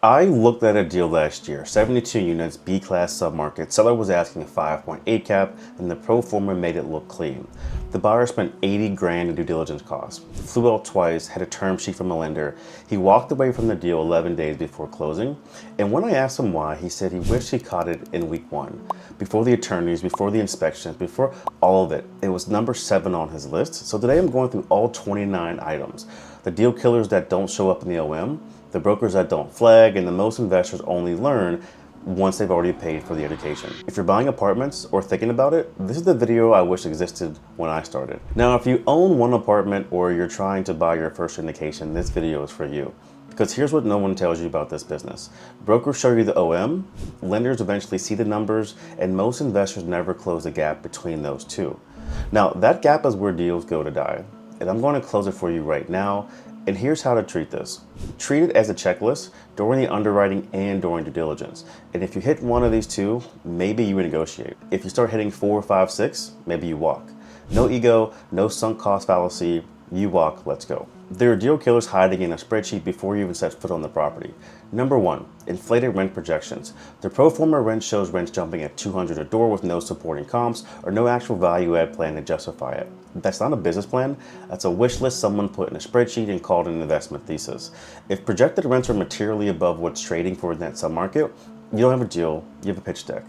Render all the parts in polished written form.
I looked at a deal last year, 72 units, B-class submarket. Seller was asking a 5.8 cap, and the pro forma made it look clean. The buyer spent 80 grand in due diligence costs, flew out twice, had a term sheet from a lender. He walked away from the deal 11 days before closing, and when I asked him why, he said he wished he caught it in week one. Before the attorneys, before the inspections, before all of it. It was number 7 on his list. So today I'm going through all 29 items. The deal killers that don't show up in the OM, the brokers that don't flag, and the most investors only learn once they've already paid for the education. If you're buying apartments or thinking about it, this is the video I wish existed when I started. Now, if you own one apartment or you're trying to buy your first indication, this video is for you. Because here's what no one tells you about this business. Brokers show you the OM, lenders eventually see the numbers, and most investors never close the gap between those two. Now, that gap is where deals go to die. And I'm going to close it for you right now. And here's how to treat this. Treat it as a checklist during the underwriting and during due diligence. And if you hit one of these two, maybe you renegotiate. If you start hitting 4, 5, 6, maybe you walk. No ego, no sunk cost fallacy. You walk, let's go. There are deal killers hiding in a spreadsheet before you even set foot on the property. Number 1, inflated rent projections. The pro forma rent shows rents jumping at $200 a door with no supporting comps or no actual value add plan to justify it. That's not a business plan, that's a wish list someone put in a spreadsheet and called an investment thesis. If projected rents are materially above what's trading for in that submarket, you don't have a deal, you have a pitch deck.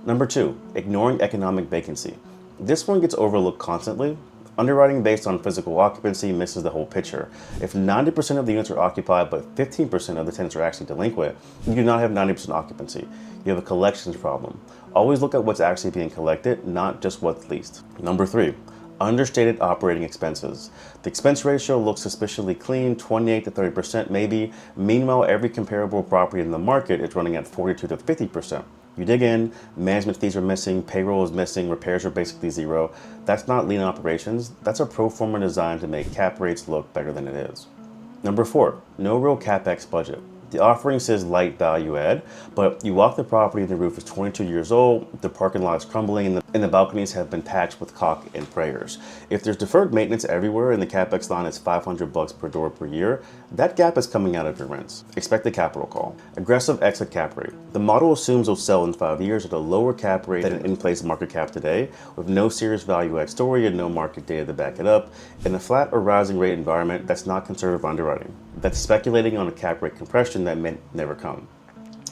Number 2, ignoring economic vacancy. This one gets overlooked constantly. Underwriting based on physical occupancy misses the whole picture. If 90% of the units are occupied but 15% of the tenants are actually delinquent, you do not have 90% occupancy. You have a collections problem. Always look at what's actually being collected, not just what's leased. Number 3, understated operating expenses. The expense ratio looks suspiciously clean, 28 to 30% maybe. Meanwhile, every comparable property in the market is running at 42 to 50%. You dig in, management fees are missing, payroll is missing, repairs are basically zero. That's not lean operations, that's a pro forma designed to make cap rates look better than it is. Number 4, no real CapEx budget. The offering says light value add, but you walk the property and the roof is 22 years old, the parking lot is crumbling, and the balconies have been patched with caulk and prayers. If there's deferred maintenance everywhere and the CapEx line is $500 per door per year, that gap is coming out of your rents. Expect a capital call. Aggressive exit cap rate. The model assumes they'll sell in 5 years at a lower cap rate than an in-place market cap today, with no serious value add story and no market data to back it up. In a flat or rising rate environment, that's not conservative underwriting. That's speculating on a cap rate compression that may never come.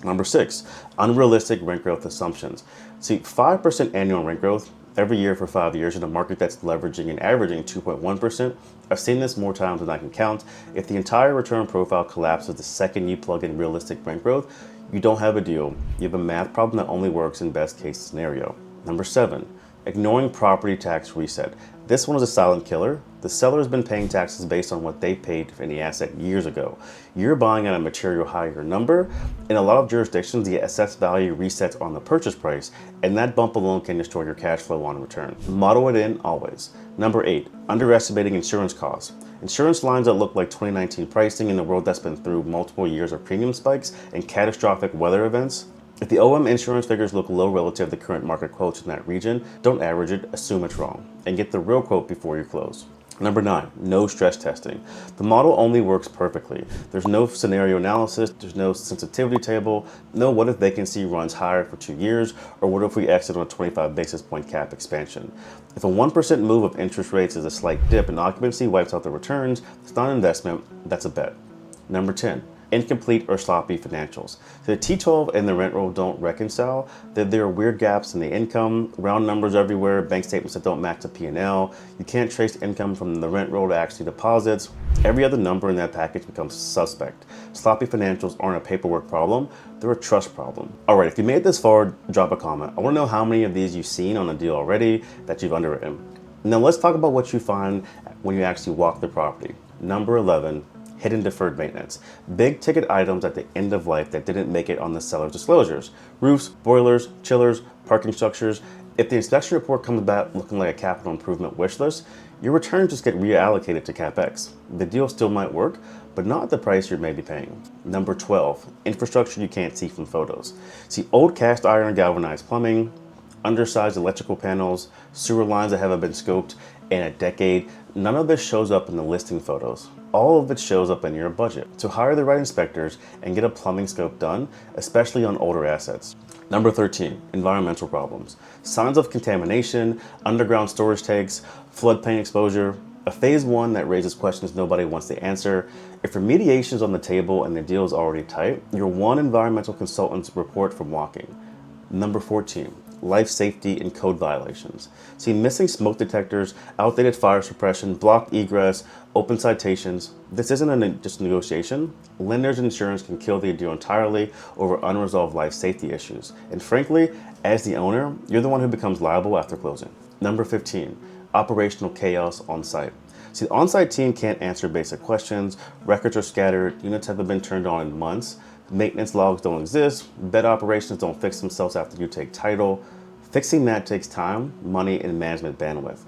Number 6, unrealistic rent growth assumptions. See, 5% annual rent growth every year for 5 years in a market that's leveraging and averaging 2.1%. I've seen this more times than I can count. If the entire return profile collapses the second you plug in realistic rent growth, you don't have a deal. You have a math problem that only works in best case scenario. Number 7, ignoring property tax reset. This one is a silent killer. The seller has been paying taxes based on what they paid for the asset years ago. You're buying at a material higher number. In a lot of jurisdictions, the assessed value resets on the purchase price, and that bump alone can destroy your cash flow on return. Model it in always. Number 8, underestimating insurance costs. Insurance lines that look like 2019 pricing in a world that's been through multiple years of premium spikes and catastrophic weather events. If the OM insurance figures look low relative to the current market quotes in that region, don't average it, assume it's wrong, and get the real quote before you close. Number 9, no stress testing. The model only works perfectly. There's no scenario analysis, there's no sensitivity table, no what if vacancy runs higher for 2 years, or what if we exit on a 25 basis point cap expansion. If a 1% move of interest rates is a slight dip and occupancy wipes out the returns, it's not an investment, that's a bet. Number 10, incomplete or sloppy financials. The T12 and the rent roll don't reconcile. There are weird gaps in the income, round numbers everywhere, bank statements that don't match the P&L. You can't trace income from the rent roll to actually deposits. Every other number in that package becomes suspect. Sloppy financials aren't a paperwork problem, they're a trust problem. All right, if you made this far, drop a comment. I wanna know how many of these you've seen on a deal already that you've underwritten. Now let's talk about what you find when you actually walk the property. Number 11, hidden deferred maintenance. Big ticket items at the end of life that didn't make it on the seller's disclosures. Roofs, boilers, chillers, parking structures. If the inspection report comes back looking like a capital improvement wish list, your returns just get reallocated to CapEx. The deal still might work, but not at the price you're maybe paying. Number 12, infrastructure you can't see from photos. See, old cast iron galvanized plumbing, undersized electrical panels, sewer lines that haven't been scoped in a decade, None of this shows up in the listing photos. All of it shows up in your budget. So hire the right inspectors and get a plumbing scope done, especially on older assets. Number 13, environmental problems. Signs of contamination, underground storage tanks, floodplain exposure, a phase one that raises questions nobody wants to answer. If remediation is on the table and the deal is already tight, you're one environmental consultant's report from walking. Number 14, life safety and code violations. See, missing smoke detectors, outdated fire suppression, blocked egress, open citations. This isn't just a negotiation. Lenders and insurance can kill the deal entirely over unresolved life safety issues. And frankly, as the owner, you're the one who becomes liable after closing. Number 15, operational chaos on site. See, the on-site team can't answer basic questions, records are scattered, units haven't been turned on in months, maintenance logs don't exist, bed operations don't fix themselves after you take title. Fixing that takes time, money, and management bandwidth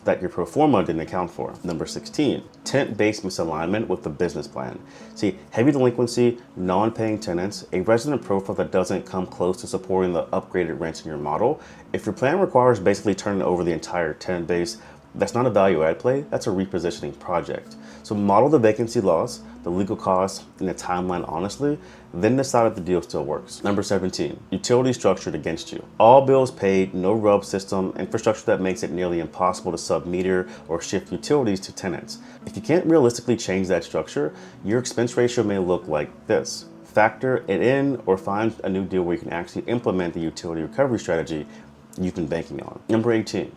that your pro forma didn't account for. Number 16, tenant-based misalignment with the business plan. See, heavy delinquency, non-paying tenants, a resident profile that doesn't come close to supporting the upgraded rents in your model. If your plan requires basically turning over the entire tenant base, that's not a value add play, that's a repositioning project. So model the vacancy loss, the legal costs, and the timeline honestly, then decide if the deal still works. Number 17, utility structured against you. All bills paid, no rub system, infrastructure that makes it nearly impossible to sub-meter or shift utilities to tenants. If you can't realistically change that structure, your expense ratio may look like this. Factor it in or find a new deal where you can actually implement the utility recovery strategy you've been banking on. Number 18,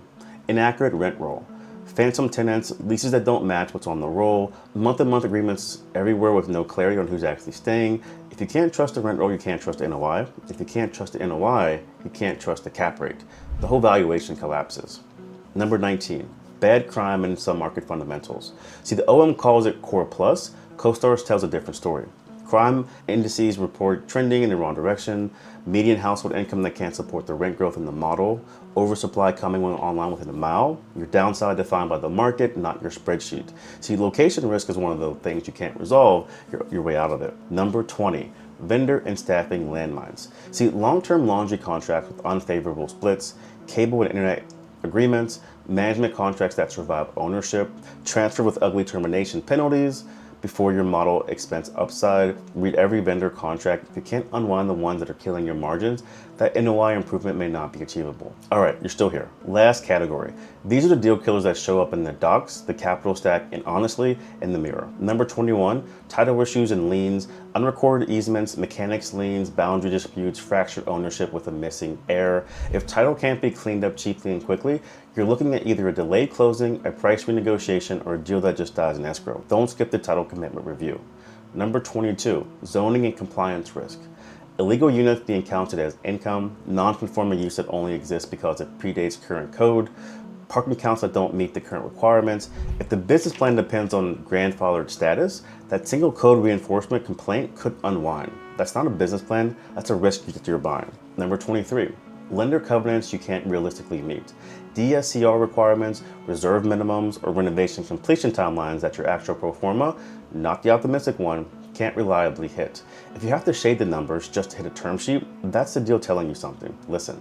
inaccurate rent roll. Phantom tenants, leases that don't match what's on the roll, month-to-month agreements everywhere with no clarity on who's actually staying. If you can't trust the rent roll, you can't trust the NOI. If you can't trust the NOI, you can't trust the cap rate. The whole valuation collapses. Number 19, bad crime and some market fundamentals. See, the OM calls it core plus, CoStars tells a different story. Crime indices report trending in the wrong direction, median household income that can't support the rent growth in the model, oversupply coming online within a mile, your downside defined by the market, not your spreadsheet. See, location risk is one of the things you can't resolve your way out of it. Number 20, vendor and staffing landmines. See, long-term laundry contracts with unfavorable splits, cable and internet agreements, management contracts that survive ownership, transfer with ugly termination penalties, before your model expense upside. Read every vendor contract. If you can't unwind the ones that are killing your margins, that NOI improvement may not be achievable. All right, you're still here. Last category. These are the deal killers that show up in the docs, the capital stack, and honestly, in the mirror. Number 21, title issues and liens, unrecorded easements, mechanics liens, boundary disputes, fractured ownership with a missing heir. If title can't be cleaned up cheaply and quickly, you're looking at either a delayed closing, a price renegotiation, or a deal that just dies in escrow. Don't skip the title commitment review. Number 22, zoning and compliance risk. Illegal units being counted as income, non-conforming use that only exists because it predates current code, parking counts that don't meet the current requirements. If the business plan depends on grandfathered status, that single code reinforcement complaint could unwind. That's not a business plan, that's a risk that you're buying. Number 23, lender covenants you can't realistically meet. DSCR requirements, reserve minimums, or renovation completion timelines that your actual pro forma, not the optimistic one, can't reliably hit. If you have to shade the numbers just to hit a term sheet, that's the deal telling you something. Listen.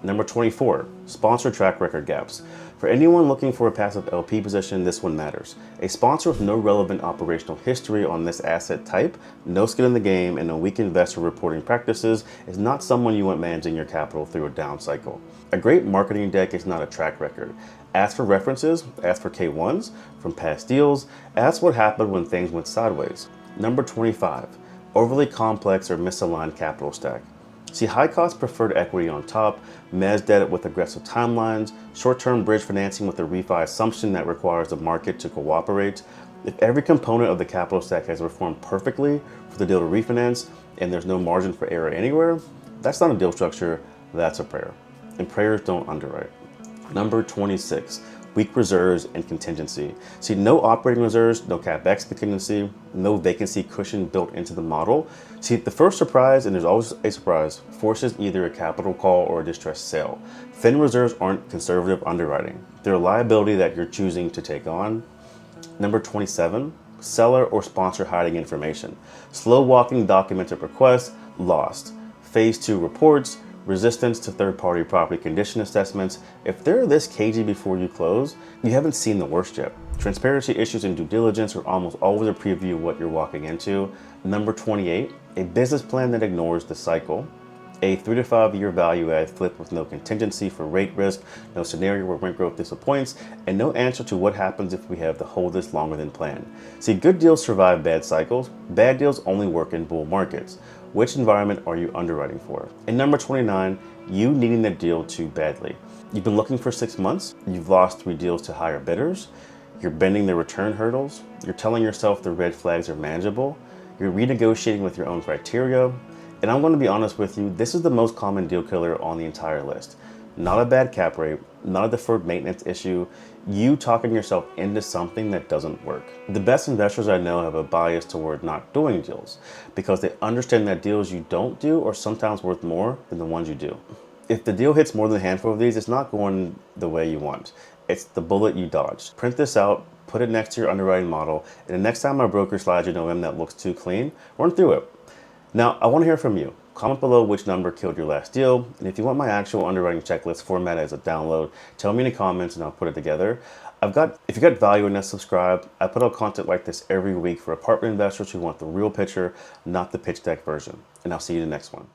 Number 24, sponsor track record gaps. For anyone looking for a passive LP position, this one matters. A sponsor with no relevant operational history on this asset type, no skin in the game, and a weak investor reporting practices is not someone you want managing your capital through a down cycle. A great marketing deck is not a track record. Ask for references, ask for K1s from past deals, ask what happened when things went sideways. Number 25, overly complex or misaligned capital stack. See, high-cost preferred equity on top, mezz debt with aggressive timelines, short-term bridge financing with a refi assumption that requires the market to cooperate. If every component of the capital stack has performed perfectly for the deal to refinance and there's no margin for error anywhere, that's not a deal structure, that's a prayer. And prayers don't underwrite. Number 26, weak reserves and contingency. See, no operating reserves, no CapEx contingency, no vacancy cushion built into the model. See, the first surprise, and there's always a surprise, forces either a capital call or a distressed sale. Thin reserves aren't conservative underwriting. They're a liability that you're choosing to take on. Number 27, seller or sponsor hiding information. Slow walking documented requests, lost. Phase 2 reports, resistance to third-party property condition assessments. If they're this cagey before you close, you haven't seen the worst yet. Transparency issues in due diligence are almost always a preview of what you're walking into. Number 28, a business plan that ignores the cycle. A 3 to 5 year value add flip with no contingency for rate risk, no scenario where rent growth disappoints, and no answer to what happens if we have to hold this longer than planned. See, good deals survive bad cycles. Bad deals only work in bull markets. Which environment are you underwriting for? And number 29, you needing the deal too badly. You've been looking for 6 months. You've lost 3 deals to higher bidders. You're bending the return hurdles. You're telling yourself the red flags are manageable. You're renegotiating with your own criteria. And I'm going to be honest with you, this is the most common deal killer on the entire list. Not a bad cap rate, not a deferred maintenance issue, you talking yourself into something that doesn't work. The best investors I know have a bias toward not doing deals because they understand that deals you don't do are sometimes worth more than the ones you do. If the deal hits more than a handful of these, it's not going the way you want. It's the bullet you dodged. Print this out, put it next to your underwriting model, and the next time our broker slides you know him that looks too clean, run through it. Now, I want to hear from you. Comment below which number killed your last deal, and if you want my actual underwriting checklist formatted as a download, tell me in the comments and I'll put it together. If you got value in this, subscribe. I put out content like this every week for apartment investors who want the real picture, not the pitch deck version. And I'll see you in the next one.